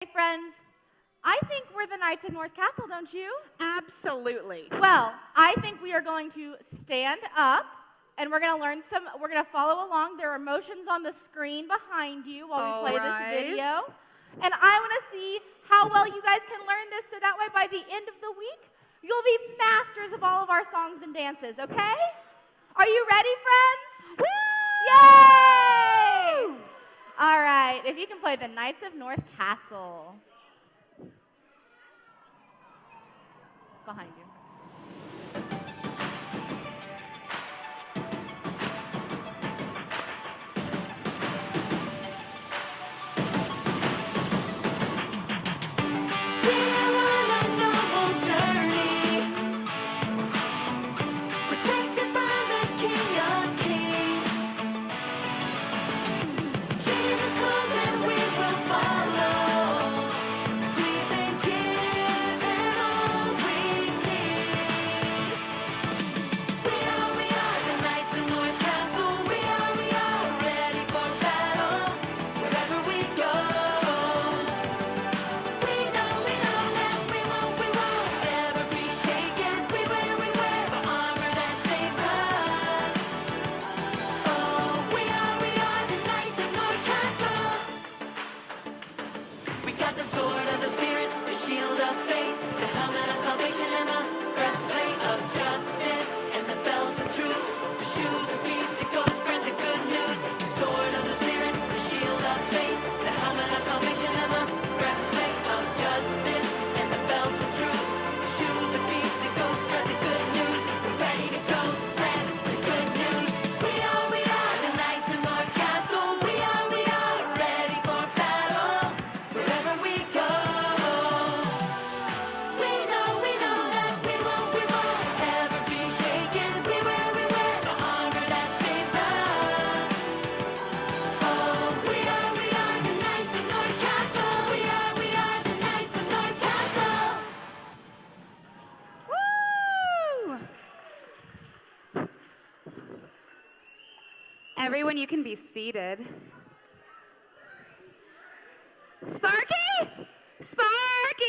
Hey friends, I think we're the Knights of North Castle, don't you? Absolutely. Well, I think we are going to stand up and we're going to follow along. There are motions on the screen behind you while we play this video. And I want to see how well you guys can learn this so that way by the end of the week, you'll be masters of all of our songs and dances, okay? Are you ready, friends? Woo! Yay! All right, if you can play the Knights of North Castle. It's behind you. Everyone, you can be seated. Sparky! Sparky!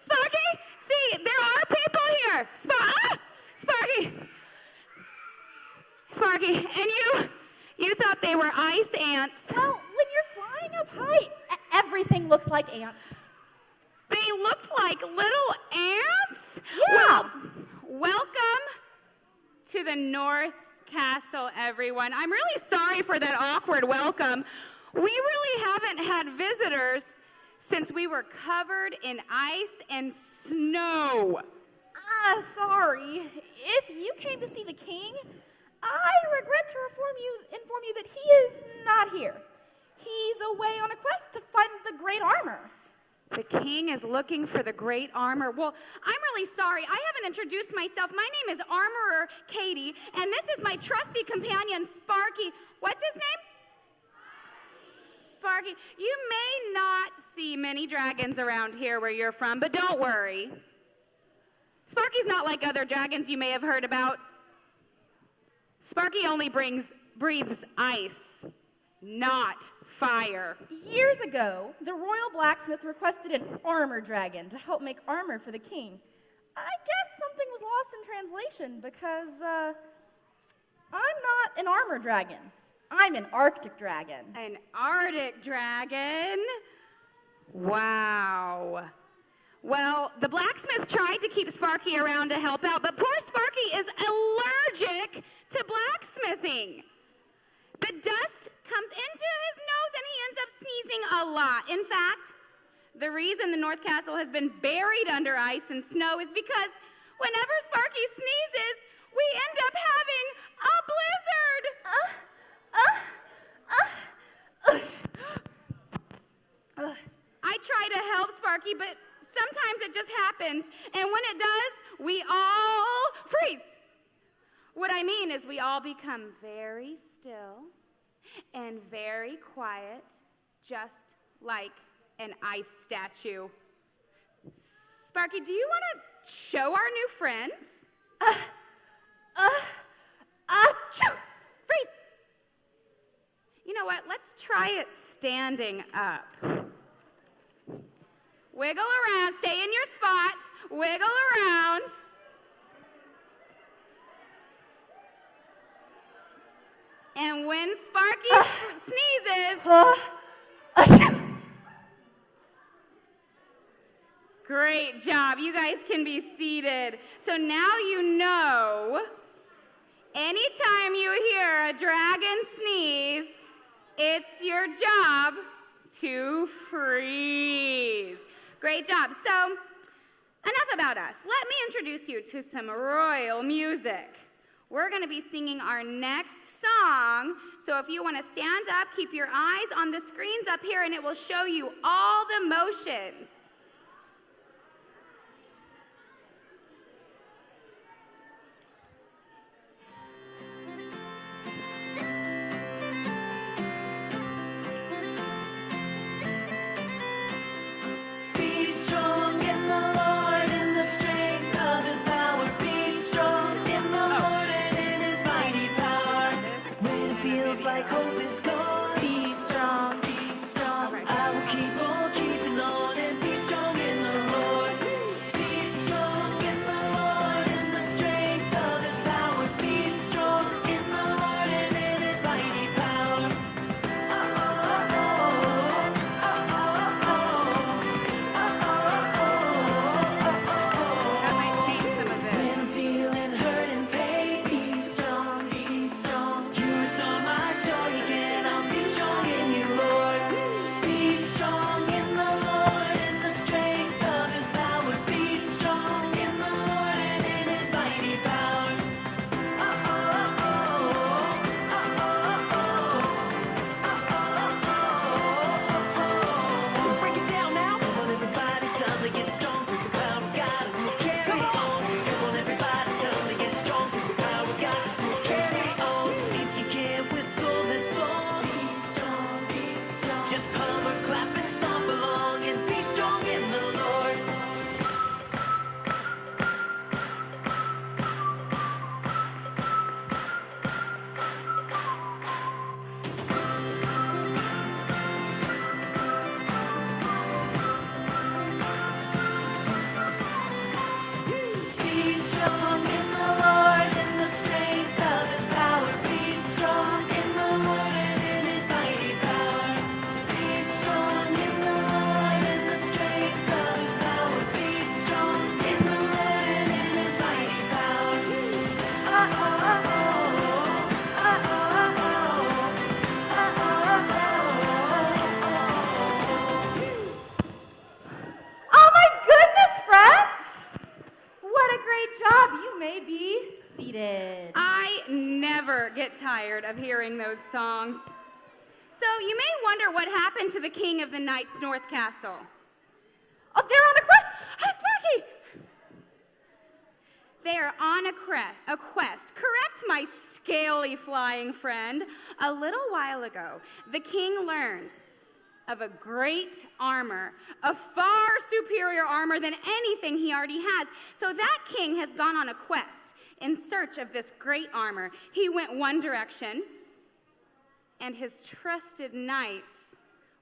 Sparky! See, there are people here! Sparky! Sparky, and you thought they were ice ants. Well, when you're flying up high, everything looks like ants. They looked like little ants? Yeah. Well, welcome to the North Castle, everyone. I'm really sorry for that awkward welcome. We really haven't had visitors since we were covered in ice and snow. Sorry. If you came to see the king, I regret to inform you that he is not here. He's away on a quest to find the great armor. The king is looking for the great armor. Well, I'm really sorry. I haven't introduced myself. My name is Armorer Katie, and this is my trusty companion, Sparky. What's his name? Sparky. You may not see many dragons around here where you're from, but don't worry. Sparky's not like other dragons you may have heard about. Sparky only breathes ice, not fire. Years ago, the royal blacksmith requested an armor dragon to help make armor for the king. I guess something was lost in translation because I'm not an armor dragon. I'm an Arctic dragon. An Arctic dragon? Wow. Well, the blacksmith tried to keep Sparky around to help out, but poor Sparky is allergic to blacksmithing. The dust comes into his nose and he ends up sneezing a lot. In fact, the reason the North Castle has been buried under ice and snow is because whenever Sparky sneezes, we end up having a blizzard. I try to help Sparky, but sometimes it just happens. And when it does, we all freeze. What I mean is we all become very still and very quiet, just like an ice statue. Sparky, do you want to show our new friends? Freeze! You know what? Let's try it standing up. Wiggle around. Stay in your spot. Wiggle around. And when Sparky sneezes... Great job. You guys can be seated. So now you know, anytime you hear a dragon sneeze, it's your job to freeze. Great job. So, enough about us. Let me introduce you to some royal music. We're going to be singing our next song. So if you want to stand up, keep your eyes on the screens up here, and it will show you all the motions. Tired of hearing those songs. So you may wonder what happened to the king of the Knight's North Castle. Oh, they're on a quest! Oh, Sparky! They are on a quest. Correct, my scaly flying friend. A little while ago, the king learned of a great armor, a far superior armor than anything he already has. So that king has gone on a quest in search of this great armor. He went one direction, and his trusted knights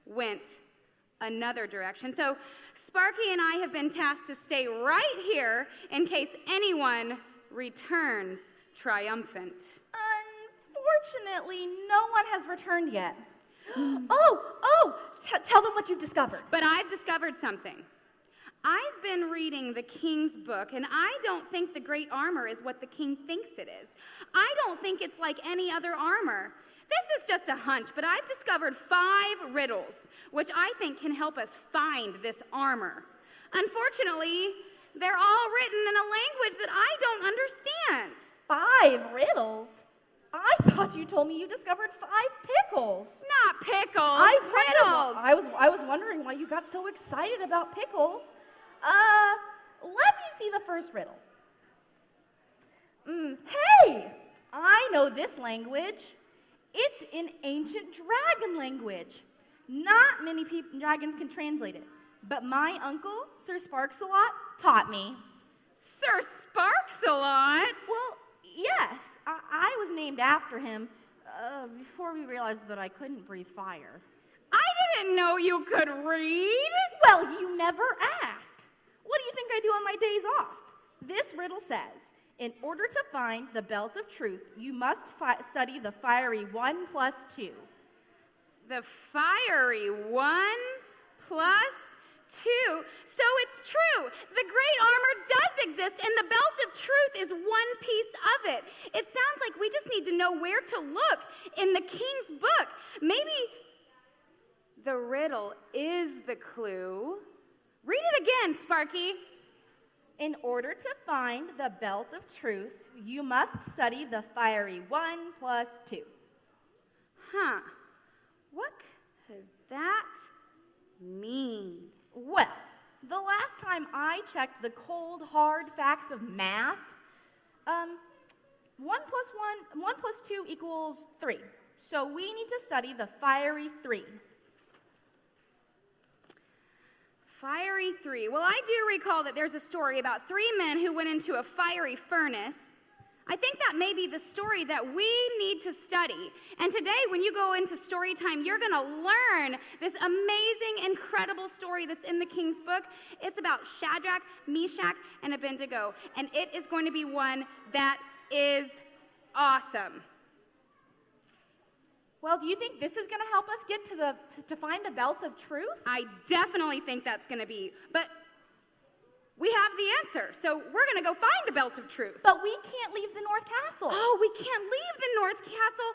went another direction. So Sparky and I have been tasked to stay right here in case anyone returns triumphant. Unfortunately, no one has returned yet. Tell them what you've discovered. But I've discovered something. I've been reading the king's book, and I don't think the great armor is what the king thinks it is. I don't think it's like any other armor. This is just a hunch, but I've discovered 5 riddles, which I think can help us find this armor. Unfortunately, they're all written in a language that I don't understand. 5 riddles? I thought you told me you discovered 5 pickles. Not pickles, riddles. I was wondering why you got so excited about pickles. Let me see the first riddle. Hey, I know this language. It's an ancient dragon language. Not many dragons can translate it, but my uncle, Sir Sparks-a-Lot, taught me. Sir Sparks-a-Lot? Well, yes, I was named after him before we realized that I couldn't breathe fire. I didn't know you could read. Well, you never ever asked. What do you think I do on my days off? This riddle says, in order to find the belt of truth, you must study the fiery 1 plus 2. The fiery 1 plus 2. So it's true. The great armor does exist, and the belt of truth is one piece of it. It sounds like we just need to know where to look in the king's book. Maybe the riddle is the clue. Read it again, Sparky. In order to find the belt of truth, you must study the fiery 1 plus 2. Huh. What could that mean? Well, the last time I checked the cold, hard facts of math, 1 plus 2 equals 3. So we need to study the fiery 3. Fiery 3. Well, I do recall that there's a story about 3 men who went into a fiery furnace. I think that may be the story that we need to study. And today, when you go into story time, you're going to learn this amazing, incredible story that's in the King's book. It's about Shadrach, Meshach, and Abednego. And it is going to be one that is awesome. Well, do you think this is going to help us get to find the belt of truth? I definitely think that's going to be. But we have the answer, so we're going to go find the belt of truth. But we can't leave the North Castle. Oh, we can't leave the North Castle.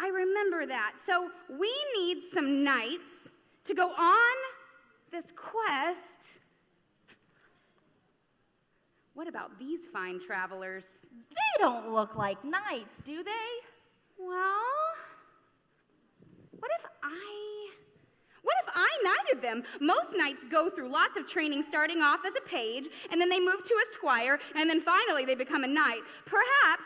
I remember that. So we need some knights to go on this quest. What about these fine travelers? They don't look like knights, do they? Well, what if I knighted them? Most knights go through lots of training, starting off as a page, and then they move to a squire, and then finally they become a knight. Perhaps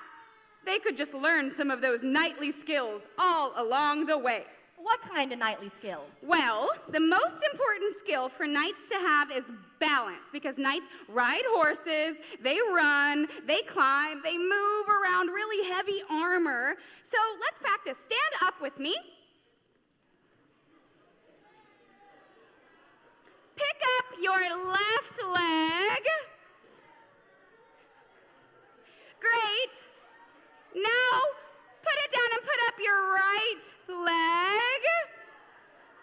they could just learn some of those knightly skills all along the way. What kind of knightly skills? Well, the most important skill for knights to have is balance, because knights ride horses, they run, they climb, they move around really heavy armor. So let's practice. Stand up with me. Pick up your left leg. Great. Now, put it down and put up your right leg.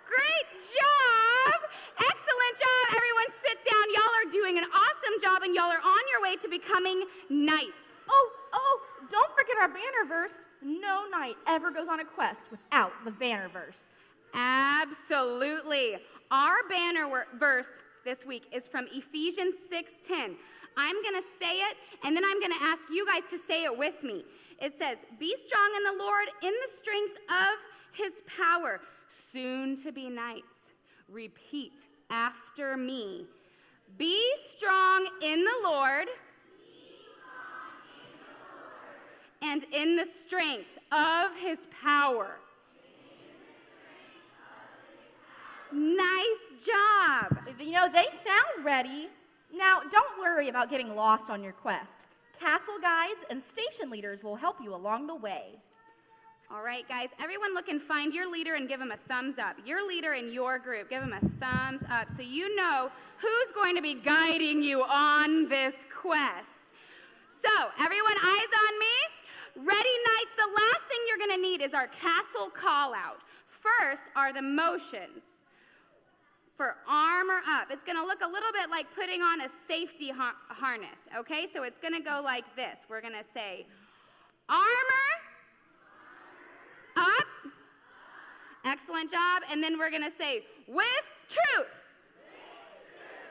Great job. Excellent job. Everyone sit down. Y'all are doing an awesome job, and y'all are on your way to becoming knights. Oh, don't forget our banner verse. No knight ever goes on a quest without the banner verse. Absolutely. Our banner verse this week is from Ephesians 6:10. I'm going to say it, and then I'm going to ask you guys to say it with me. It says, be strong in the Lord, in the strength of his power. Soon to be knights. Repeat after me. Be strong in the Lord, and in the strength of his power. Nice job. You know, they sound ready. Now, don't worry about getting lost on your quest. Castle guides and station leaders will help you along the way. All right, guys, everyone look and find your leader and give him a thumbs up. Your leader in your group, give him a thumbs up so you know who's going to be guiding you on this quest. So, everyone, eyes on me. Ready, knights? The last thing you're going to need is our castle call out. First are the motions. For armor up. It's going to look a little bit like putting on a safety harness, okay? So it's going to go like this. We're going to say, armor up. Excellent job. And then we're going to say, with truth.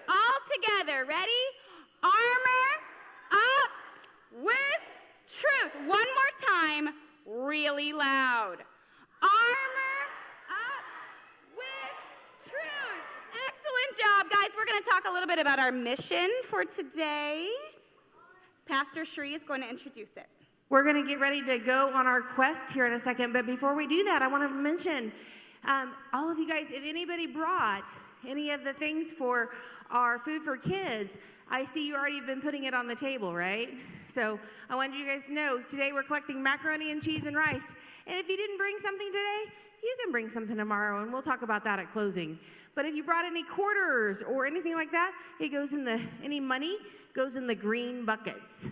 All together. Ready? Armor up with truth. One more time, really loud. Armor up with truth. Excellent job, guys. We're going to talk a little bit about our mission for today. Pastor Shree is going to introduce it. We're going to get ready to go on our quest here in a second, but before we do that, I want to mention all of you guys, if anybody brought any of the things for our food for kids, I see you already have been putting it on the table, right? So I wanted you guys to know, today we're collecting macaroni and cheese and rice. And if you didn't bring something today, you can bring something tomorrow, and we'll talk about that at closing. But if you brought any quarters or anything like that, it goes in any money goes in the green buckets.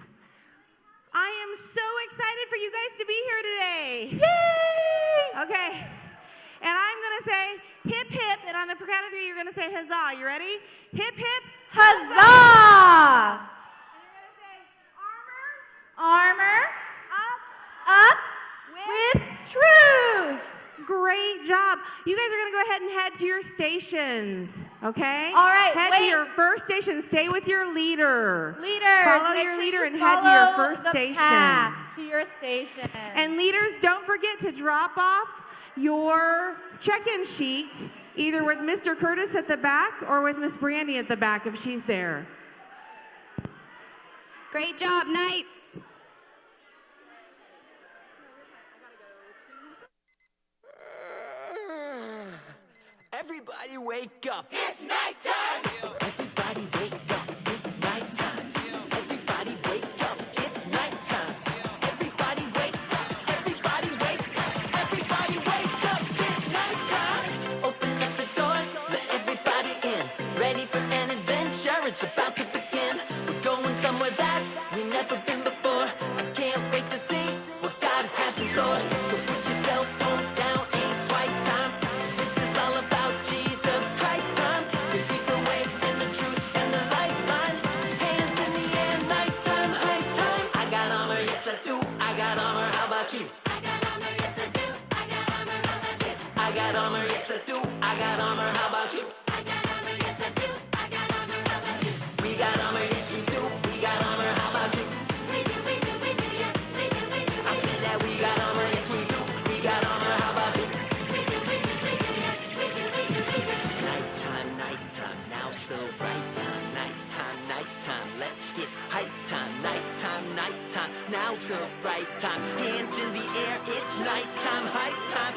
I am so excited for you guys to be here today. Yay! Okay. And I'm going to say hip, hip, and on the count of 3, you're going to say huzzah. You ready? Hip, hip, huzzah! And you're going to say armor, armor, up, with truth. Great job. You guys are going to go ahead and head to your stations, okay? All right, Head to your first station. Stay with your leader. Leaders, follow your leader and head to your first station. Path to your station. And leaders, don't forget to drop off your check-in sheet either with Mr. Curtis at the back or with Miss Brandy at the back if she's there. Great job, Knights. Everybody wake up. It's nighttime. Everybody wake up. It's nighttime. Everybody wake up. It's nighttime. Everybody wake up. Everybody wake up. Everybody wake up. It's nighttime. Open up the doors. Let everybody in. Ready for an adventure. It's about to begin. We're going somewhere that we've never been before. I can't wait to see what God has in store. So put your cell phones down. Ain't swipe time. This is all about Jesus Christ time. 'Cause he's the way and the truth and the lifeline. Hands in the air, nighttime, high time. I got armor, yes I do. I got armor, how about you? I got armor, yes I do. I got armor, how about you? I got armor, yes I do. I got armor, how about you? I got armor, yes I do. I got armor, how about you? We got armor, yes we do. We got armor, how about you? We do, yeah, we do, I said that we got armor, yes we do. We got armor, how about you? We do, yeah, we do. Nighttime, nighttime, now's the right time. Nighttime, nighttime, let's get hype time. Nighttime, nighttime, now's the right time. Hands in the air, it's nighttime, hype time.